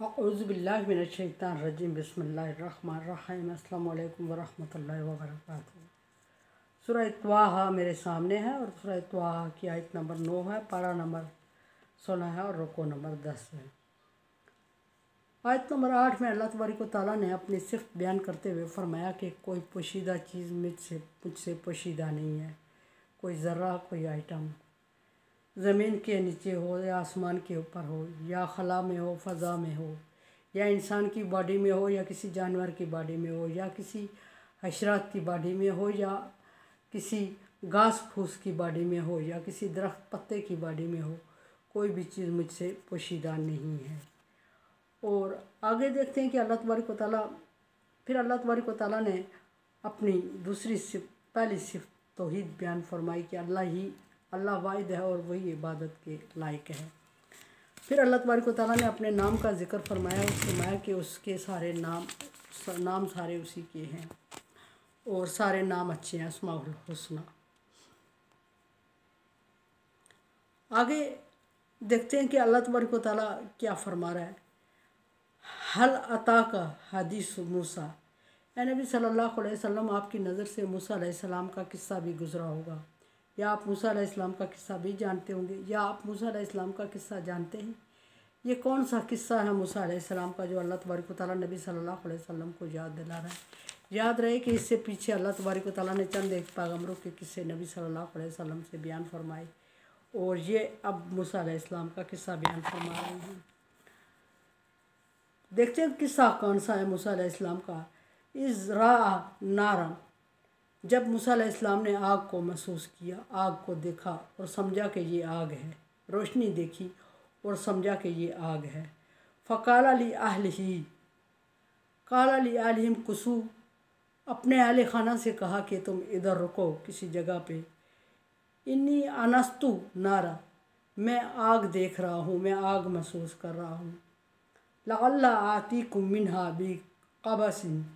अऊज़ुबिल्लाहि मिनश्शैतानिर्रजीम बिस्मिल्लाहिर्रहमानिर्रहीम अस्सलामु अलैकुम वरहमतुल्लाहि वबरकातुहू। सूरह त्वाहा मेरे सामने है और सूरह त्वाहा की आयत नंबर 9 है, पारा नंबर 16 है और रुको नंबर 10 है। आयत नंबर 8 में अल्लाह तबारक व तआला ने अपनी सिफ़त बयान करते हुए फरमाया कि कोई पोशीदा चीज़ मुझसे पोशीदा नहीं है। कोई ज़र्रा, कोई आइटम ज़मीन के नीचे हो या आसमान के ऊपर हो या खला में हो, फ़ज़ा में हो, या इंसान की बॉडी में हो या किसी जानवर की बॉडी में हो या किसी हशरात की बॉडी में हो या किसी घास फूस की बॉडी में हो या किसी दरख्त पत्ते की बॉडी में हो, कोई भी चीज़ मुझसे पोशीदा नहीं है। और आगे देखते हैं कि अल्लाह तबारक व तआला तबारक व तआला ने अपनी दूसरी पहली सिफ़त तौहीद बयान फरमाई कि अल्लाह वाहिद है और वही इबादत के लायक है। फिर अल्लाह तबारक व तआला ने अपने नाम का ज़िक्र फरमाया कि उसके सारे नाम सारे उसी के हैं और सारे नाम अच्छे हैं, अस्माउल हुस्ना। आगे देखते हैं कि अल्लाह तबारक व तआला क्या फरमा रहा है। हल अता का हदीस मूसा, ए नबी सल्लल्लाहु अलैहि वसल्लम, आपकी नज़र से मूसा अलैहिस्सलाम का किस्सा भी गुज़रा होगा, या आप मूसा अलैहिस्सलाम का किस्सा भी जानते होंगे, या आप मूसा अलैहिस्सलाम का किस्सा जानते हैं। ये कौन सा किस्सा है मूसा अलैहिस्सलाम का जो अल्लाह तबारक व तआला नबी सल्लल्लाहु अलैहि वसल्लम को याद दिला रहा है। याद रहे कि इससे पीछे अल्लाह तबारक व तआला ने चंद एक पैगम्बरों के किस्से नबी सल्लल्लाहु अलैहि वसल्लम से बयान फरमाए और ये अब मूसा अलैहिस्सलाम का किस्सा बयान फरमा रहे हैं। देखते हैं किस्सा कौन सा है मूसा अलैहिस्सलाम का। इज़रा नारन, जब मूसा अलैहिस्सलाम ने आग को महसूस किया, आग को देखा और समझा कि ये आग है, रोशनी देखी और समझा कि ये आग है। फ़क़ाला ली अहलिहिम कुसू, अपने अहले खाना से कहा कि तुम इधर रुको किसी जगह पे। इन्नी अनस्तु नारा, मैं आग देख रहा हूँ, मैं आग महसूस कर रहा हूँ। लअल्ला आतीकुम मिन्हा बिक़बसिन,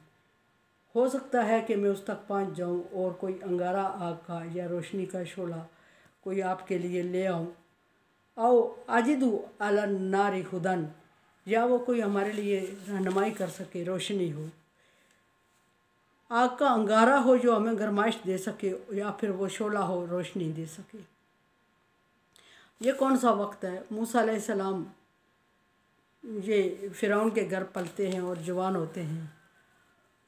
हो सकता है कि मैं उस तक पहुँच जाऊँ और कोई अंगारा आग का या रोशनी का शोला कोई आपके लिए ले आऊँ। आओ अजिदु अलन नारी हुदन, या वो कोई हमारे लिए रहनुमाई कर सके, रोशनी हो, आग का अंगारा हो जो हमें गरमाइश दे सके, या फिर वो शोला हो रोशनी दे सके। ये कौन सा वक्त है। मूसा अलैहिस्सलाम ये फ़िरौन के घर पलते हैं और जवान होते हैं।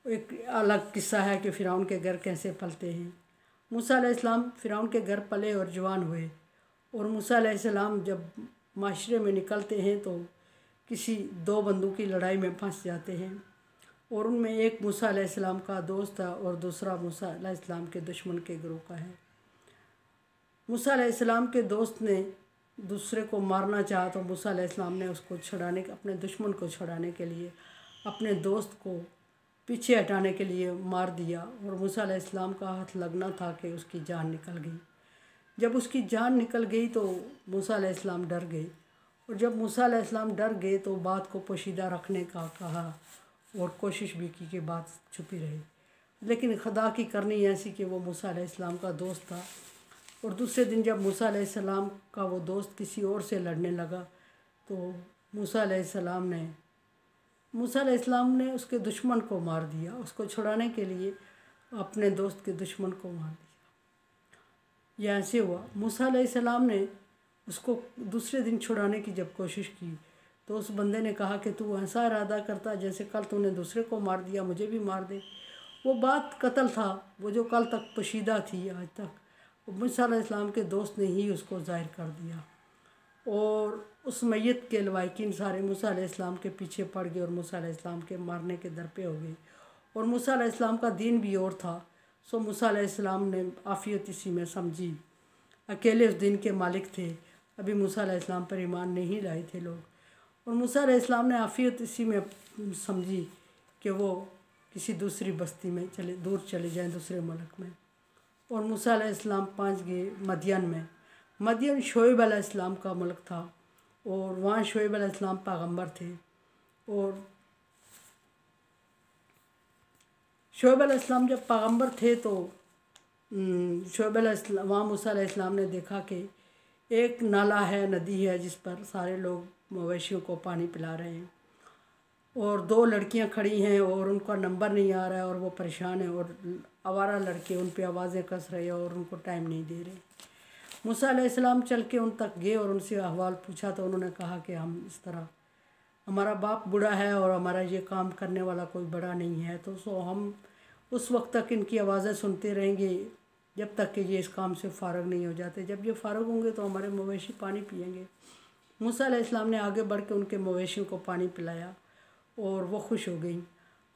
एक अलग किस्सा है कि फ़िरौन के घर कैसे पलते हैं। मूसा अलैहिस्सलाम फ़िरौन के घर पले और जवान हुए और मूसा अलैहिस्सलाम जब माशरे में निकलते हैं तो किसी दो बंदों की लड़ाई में फंस जाते हैं और उनमें एक मूसा अलैहिस्सलाम का दोस्त है और दूसरा मूसा अलैहिस्सलाम के दुश्मन के ग्रोह का है। मूसा अलैहिस्सलाम के दोस्त ने दूसरे को मारना चाहा तो मूसा अलैहिस्सलाम ने उसको अपने दुश्मन को छुड़ाने के लिए अपने दोस्त को पीछे हटाने के लिए मार दिया और मूसा अलैहिस्सलाम का हाथ लगना था कि उसकी जान निकल गई। जब उसकी जान निकल गई तो मूसा अलैहिस्सलाम डर गए और जब मूसा अलैहिस्सलाम डर गए तो बात को पोशीदा रखने का कहा और कोशिश भी की कि बात छुपी रहे, लेकिन खुदा की करनी ऐसी कि वो मूसा अलैहिस्सलाम का दोस्त था। और दूसरे दिन जब मूसा अलैहिस्सलाम का वो दोस्त किसी और से लड़ने लगा तो मूसा अलैहिस्सलाम ने उसके दुश्मन को मार दिया। उसको छुड़ाने के लिए अपने दोस्त के दुश्मन को मार दिया। यह ऐसे हुआ। मूसा अलैहिस्सलाम ने उसको दूसरे दिन छुड़ाने की जब कोशिश की तो उस बंदे ने कहा कि तू ऐसा इरादा करता जैसे कल तूने दूसरे को मार दिया, मुझे भी मार दे। वो बात कत्ल था, वो जो कल तक पोशीदा थी आज तक, मूसा अलैहिस्सलाम के दोस्त ने ही उसको ज़ाहिर कर दिया और उस मैयत के लवाकिन सारे मूसा अलैहिस्सलाम के पीछे पड़ गए और मूसा अलैहिस्सलाम के मारने के दर पे हो गए। और मूसा अलैहिस्सलाम का दीन भी और था, सो मूसा अलैहिस्सलाम ने आफियत इसी में समझी। अकेले उस दिन के मालिक थे, अभी मूसा अलैहिस्सलाम पर ईमान नहीं लाए थे लोग, और मूसा अलैहिस्सलाम ने आफियत इसी में समझी कि वो किसी दूसरी बस्ती में दूर चले जाएँ, दूसरे मुल्क में। और मूसा अलैहिस्सलाम पहुँच गए मदियन में। मदियन शोएब अलैहिस्सलाम का मुल्क था और वहाँ शोएब अलैहिस्सलाम पैगम्बर थे और शोएब अलैहिस्सलाम जब पैगम्बर थे तो शोएब अलैहिस्सलाम वहाँ मूसा अलैहिस्सलाम ने देखा कि एक नाला है, नदी है जिस पर सारे लोग मवेशियों को पानी पिला रहे हैं اور 2 लड़कियां खड़ी हैं और उनका नंबर नहीं आ रहा है और वो परेशान है और आवारा लड़के उन पे आवाज़ें कस रहे हैं और उनको टाइम नहीं दे रहे। मूसा अलैहिस्सलाम चल के उन तक गए और उनसे अहवाल पूछा तो उन्होंने कहा कि हम इस तरह, हमारा बाप बूढ़ा है और हमारा ये काम करने वाला कोई बड़ा नहीं है, तो हम उस वक्त तक इनकी आवाज़ें सुनते रहेंगे जब तक कि ये इस काम से फ़ारग नहीं हो जाते। जब ये फ़ारग होंगे तो हमारे मवेशी पानी पिएंगे। मूसा अलैहिस्सलाम ने आगे बढ़ के उनके मवेशियों को पानी पिलाया और वो खुश हो गई।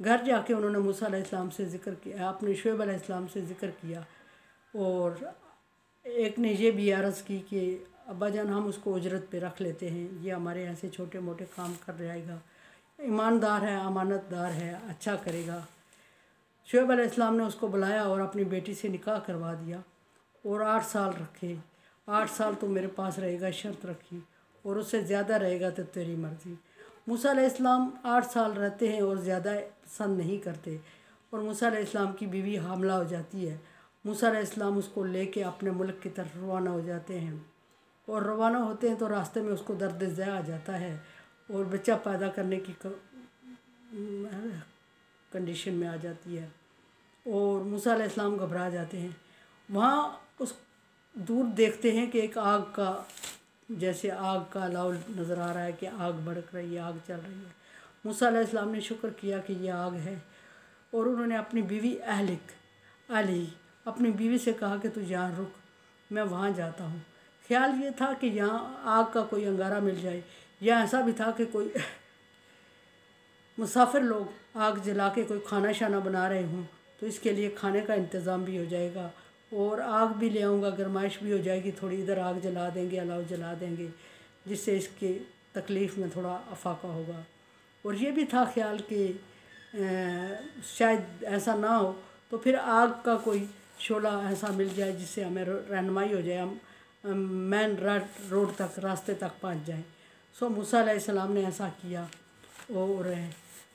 घर जाके उन्होंने मूसा अलैहिस्सलाम से ज़िक्र किया, आपने शुएब अलैहिस्सलाम से ज़िक्र किया और एक ने ये भी अर्ज़ की कि अब्बा जान हम उसको उजरत पे रख लेते हैं, ये हमारे यहाँ से छोटे मोटे काम कर रहेगा, ईमानदार है, अमानतदार है, अच्छा करेगा। शुएब अलैहिस्सलाम ने उसको बुलाया और अपनी बेटी से निकाह करवा दिया और 8 साल रखे। 8 साल तो मेरे पास रहेगा, शर्त रखी, और उससे ज़्यादा रहेगा तो तेरी मर्ज़ी। मूसा अलैहिस्सलाम 8 साल रहते हैं और ज़्यादा पसंद नहीं करते और मूसा अलैहिस्सलाम की बीवी हामला हो जाती है। मूसा अलैहिस्सलाम उसको लेके अपने मुल्क की तरफ रवाना हो जाते हैं और रवाना होते हैं तो रास्ते में उसको दर्द ज़्या आ जाता है और बच्चा पैदा करने की कंडीशन में आ जाती है और मूसा अलैहिस्सलाम घबरा जाते हैं। वहाँ उस दूर देखते हैं कि एक आग का, जैसे आग का अलाव नज़र आ रहा है कि आग भड़क रही है, आग चल रही है। मूसा अलैहिस्सलाम ने शुक्र किया कि ये आग है और उन्होंने अपनी बीवी अली अपनी बीवी से कहा कि तू यहाँ रुक, मैं वहाँ जाता हूँ। ख्याल ये था कि यहाँ आग का कोई अंगारा मिल जाए, या ऐसा भी था कि कोई मुसाफिर लोग आग जला के कोई खाना शाना बना रहे हों तो इसके लिए खाने का इंतज़ाम भी हो जाएगा और आग भी ले आऊँगा, गर्माइश भी हो जाएगी थोड़ी, इधर आग जला देंगे, अलाव जला देंगे, जिससे इसके तकलीफ़ में थोड़ा अफाका होगा। और ये भी था ख्याल कि शायद ऐसा ना हो तो फिर आग का कोई शोला ऐसा मिल जाए जिससे हमें रहनुमाई हो जाए, हम मेन रोड तक, रास्ते तक पहुंच जाएं। सो मूसा अलैहिस्सलाम ने ऐसा किया और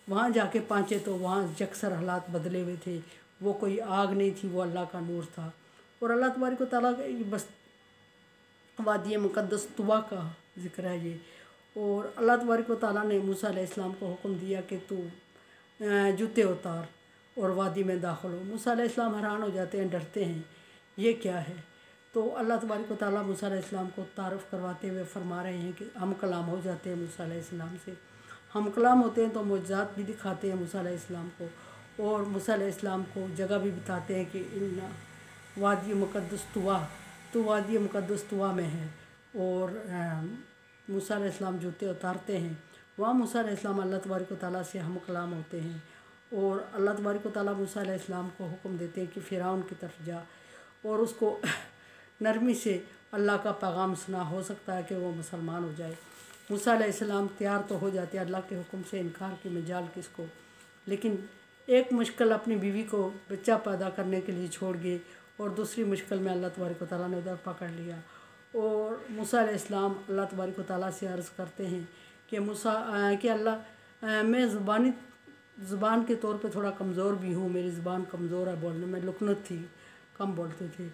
वहाँ जाके पहुँचे तो वहाँ यकसर हालात बदले हुए थे। वो कोई आग नहीं थी, वो अल्लाह का नूर था। और अल्लाह तबारक व तआला बस वादी मुक़द्दस तुवा का ज़िक्र है ये। और अल्लाह तबारक व तआला ने मूसा अलैहिस्सलाम को हुक्म दिया कि तू जूते उतार और वादी में दाखिल हो। मूसा अलैहिस्सलाम हैरान हो जाते हैं, डरते हैं, ये क्या है। तो अल्लाह तबारक व तआला मूसा अलैहिस्सलाम को तारुफ़ करवाते हुए फरमा रहे हैं कि हम कलाम हो जाते हैं मूसा अलैहिस्सलाम से। हम कलाम होते हैं तो मुअज़्ज़ात भी दिखाते हैं मूसा अलैहिस्सलाम को और मूसा अलैहिस्सलाम को जगह भी बताते हैं कि इन वादी मुक़द्दस तुवा, तो वादी मुक़द्दस तुवा में है। और मूसा अलैहिस्सलाम जूते उतारते हैं, वहाँ मूसा अलैहिस्सलाम अल्लाह तबारक व तआला से हम कलाम होते हैं और अल्लाह तबारक व तआला मूसा अलैहिस्सलाम को हुक्म देते हैं कि फ़िरौन की तरफ जा और उसको नरमी से अल्लाह का पैगाम सुना, हो सकता है कि वो मुसलमान हो जाए। मूसा अलैहिस्सलाम तैयार तो हो जाते हैं, अल्लाह के हुक्म से इनकार की मजाल किसको। लेकिन एक मुश्किल अपनी बीवी को बच्चा पैदा करने के लिए छोड़ गए और दूसरी मुश्किल में अल्लाह तबारक व तआला ने उधर पकड़ लिया। और मूसा अलैहिस्सलाम अल्लाह तबारक व तआला से अर्ज़ करते हैं कि मूसा कि अल्लाह मैं ज़ुबान के तौर पे थोड़ा कमज़ोर भी हूँ, मेरी ज़ुबान कमज़ोर है बोलने में, लुकनत थी, कम बोलते थे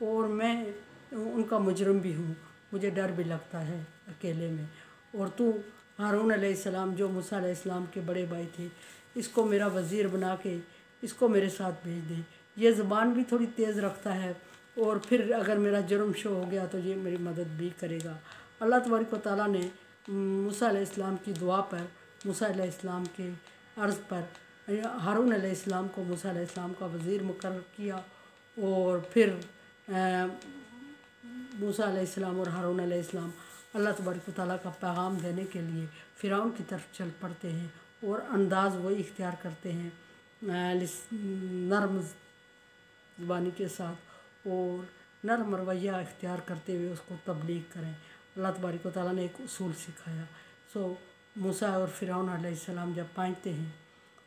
और मैं उनका मुजरम भी हूँ, मुझे डर भी लगता है अकेले में। और तू हारून अलैहिस्सलाम जो मूसा अलैहिस्सलाम के बड़े भाई थे, इसको मेरा वज़ीर बना के इसको मेरे साथ भेज दे, ये ज़ुबान भी थोड़ी तेज़ रखता है और फिर अगर मेरा जुर्म शो हो गया तो ये मेरी मदद भी करेगा। अल्लाह तबारक व तआला ने मूसा अलैहिस्सलाम की दुआ पर, मूसा अलैहिस्सलाम के अर्ज़ पर हारून अलैहिस्सलाम को मूसा अलैहिस्सलाम का वज़ीर मुकर्रर किया। और फिर मूसा अलैहिस्सलाम और हारून अलैहिस्सलाम अल्लाह तबारक व तआला का पैगाम देने के लिए फ़िरौन की तरफ चल पड़ते हैं और अंदाज़ वही इख्तियार करते हैं नरम ज़ुबानी के साथ और नरम रवैया इख्तियार करते हुए उसको तबलीग करें। अल्लाह तबारक व तआला ने एक उसूल सिखाया। सो मूसा और फ़िरौन अलैहिस्सलाम जब पहुँचते हैं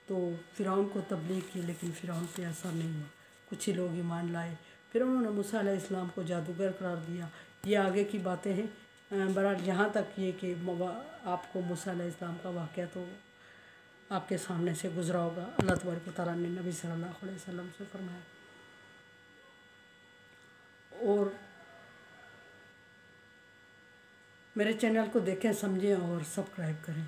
तो फ़िरौन को तबलीग की, लेकिन फ़िरौन पे असर नहीं हुआ, कुछ ही लोग ईमान लाए। फिर उन्होंने मूसा अलैहिस्सलाम को जादूगर करार दिया। ये आगे की बातें हैं। बहरहाल यहाँ तक ये कि आपको मूसा अलैहिस्सलाम का वाक़या तो आपके सामने से गुज़रा होगा। अल्लाह तबारक व तआला ने नबी सल्लल्लाहु अलैहि वसल्लम से फरमाया। और मेरे चैनल को देखें, समझें और सब्सक्राइब करें।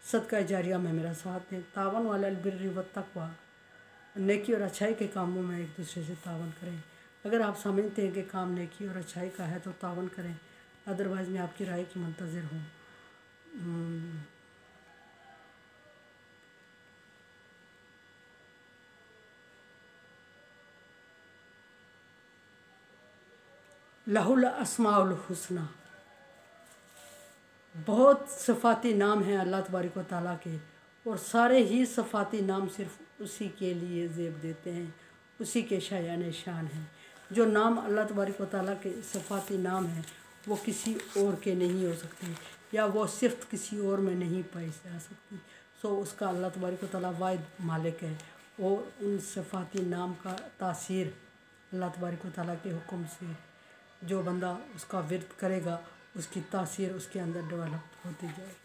صدقہ جاریہ میں میرا ساتھ دیں۔ تعاون علی البر والتقوی، نیکی اور اچھائی کے کاموں میں ایک دوسرے سے تعاون کریں۔ اگر آپ سمجھتے ہیں کہ کام نیکی اور اچھائی کا ہے تو تعاون کریں، ادروائز میں آپ کی رائے کی منتظر ہوں۔ لہ الاسماء الحسنی، بہت صفاتی نام ہیں اللہ تبارک و تعالیٰ کے، اور سارے ہی صفاتی نام صرف اسی کے لیے زیب دیتے ہیں، اسی کے شایان شان ہیں۔ جو نام اللہ تبارک و تعالیٰ کے صفاتی نام ہیں وہ کسی اور کے نہیں ہو سکتے، یا وہ صرف کسی اور میں نہیں پائی جا سکتی۔ اس کا اللہ تبارک و تعالیٰ واحد مالک ہے، اور ان صفاتی نام کا تاثیر اللہ تبارک و تعالیٰ کے حکم سے جو بندہ اس کا ورد کرے گا اس کی تاثیر اس کے اندر ڈیولپ ہوتی جائے گی۔